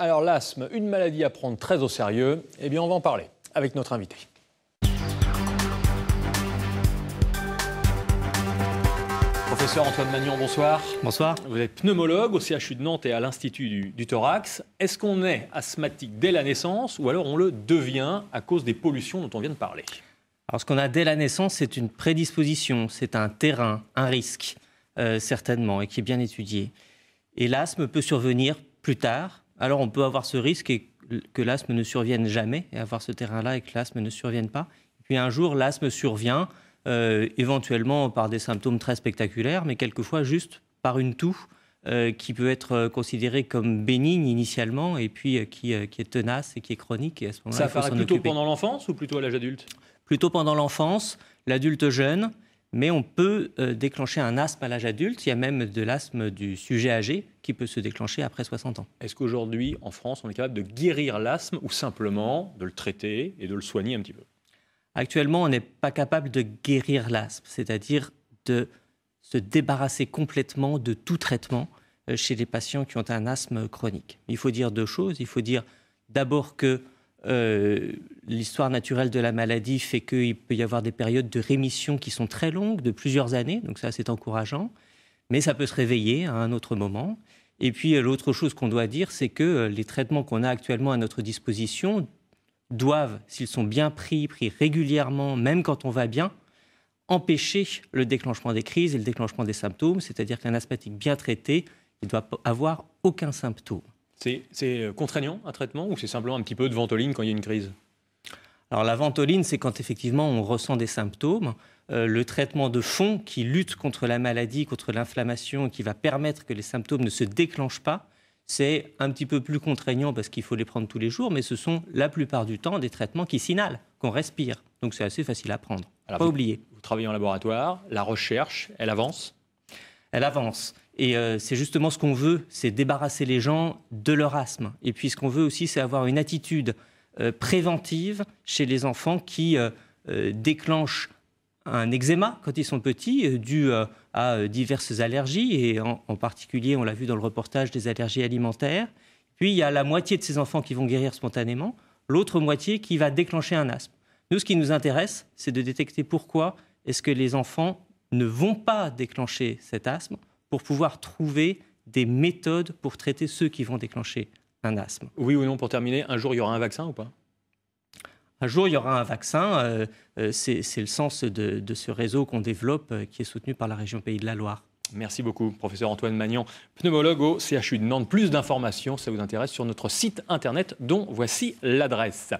Alors l'asthme, une maladie à prendre très au sérieux, eh bien on va en parler avec notre invité. Professeur Antoine Magnon, bonsoir. Bonsoir. Vous êtes pneumologue au CHU de Nantes et à l'Institut du thorax. Est-ce qu'on est asthmatique dès la naissance ou alors on le devient à cause des pollutions dont on vient de parler? Alors ce qu'on a dès la naissance, c'est une prédisposition, c'est un terrain, un risque, certainement, et qui est bien étudié. Et l'asthme peut survenir plus tard. Alors on peut avoir ce risque et que l'asthme ne survienne jamais, et avoir ce terrain-là et que l'asthme ne survienne pas. Et puis un jour, l'asthme survient, éventuellement par des symptômes très spectaculaires, mais quelquefois juste par une toux qui peut être considérée comme bénigne initialement, et puis qui est tenace et qui est chronique. Et à ce moment-là, ça apparaît plutôt pendant l'enfance ou plutôt à l'âge adulte? Plutôt pendant l'enfance, l'adulte jeune, mais on peut déclencher un asthme à l'âge adulte. Il y a même de l'asthme du sujet âgé qui peut se déclencher après 60 ans. Est-ce qu'aujourd'hui, en France, on est capable de guérir l'asthme ou simplement de le traiter et de le soigner un petit peu? Actuellement, on n'est pas capable de guérir l'asthme, c'est-à-dire de se débarrasser complètement de tout traitement chez les patients qui ont un asthme chronique. Il faut dire deux choses. Il faut dire d'abord que l'histoire naturelle de la maladie fait qu'il peut y avoir des périodes de rémission qui sont très longues, de plusieurs années, donc ça c'est encourageant, mais ça peut se réveiller à un autre moment. Et puis l'autre chose qu'on doit dire, c'est que les traitements qu'on a actuellement à notre disposition doivent, s'ils sont bien pris régulièrement, même quand on va bien, empêcher le déclenchement des crises et le déclenchement des symptômes, c'est-à-dire qu'un asthmatique bien traité, il ne doit avoir aucun symptôme. C'est contraignant, un traitement, ou c'est simplement un petit peu de ventoline quand il y a une crise? Alors la ventoline, c'est quand effectivement on ressent des symptômes. Le traitement de fond qui lutte contre la maladie, contre l'inflammation, qui va permettre que les symptômes ne se déclenchent pas, c'est un petit peu plus contraignant parce qu'il faut les prendre tous les jours, mais ce sont la plupart du temps des traitements qui s'inhalent, qu'on respire. Donc c'est assez facile à prendre. Alors, pas oublier. Vous travaillez en laboratoire, la recherche, elle avance? Elle avance. Et c'est justement ce qu'on veut, c'est débarrasser les gens de leur asthme. Et puis ce qu'on veut aussi, c'est avoir une attitude préventive chez les enfants qui déclenchent un eczéma quand ils sont petits, dû à diverses allergies, et en particulier, on l'a vu dans le reportage, des allergies alimentaires. Puis il y a la moitié de ces enfants qui vont guérir spontanément, l'autre moitié qui va déclencher un asthme. Nous, ce qui nous intéresse, c'est de détecter pourquoi est-ce que les enfants ne vont pas déclencher cet asthme, pour pouvoir trouver des méthodes pour traiter ceux qui vont déclencher un asthme. Oui ou non, pour terminer, un jour il y aura un vaccin ou pas? Un jour il y aura un vaccin, c'est le sens de ce réseau qu'on développe qui est soutenu par la région Pays de la Loire. Merci beaucoup, professeur Antoine Magnon, pneumologue au CHU de Nantes. Plus d'informations, si ça vous intéresse, sur notre site internet dont voici l'adresse.